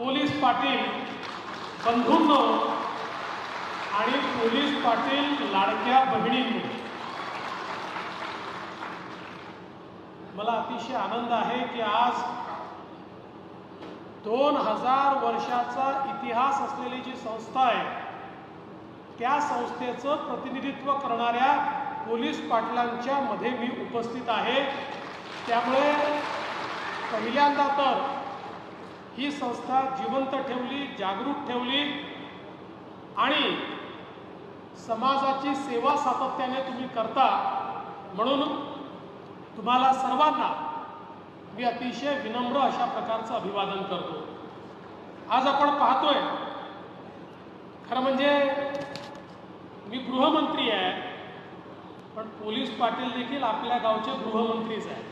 Police Patil बंधूंनो आणि police Patil लाडक्या बहिणींनो, मला अतिशय आनंद आहे की आज 2000 वर्षाचा इतिहास असलेली जी संस्था आहे त्या संस्थेचं प्रतिनिधित्व करणाऱ्या पोलीस पाटलांच्या मध्ये मी उपस्थित आहे। त्यामुळे पहिल्यांदा तर ही संस्था जिवंत ठेवली, जागृत ठेवली आणि समाजाची सेवा सातत्याने तुम्ही करता म्हणून तुम्हाला सर्वांना मी अतिशय विनम्र अशा प्रकारचं अभिवादन करतो। आज आपण पाहतोय, खरं म्हणजे मी गृहमंत्री आहे, पण पोलीस पाटील देखील आपल्या गावचे गृहमंत्रीच आहेत।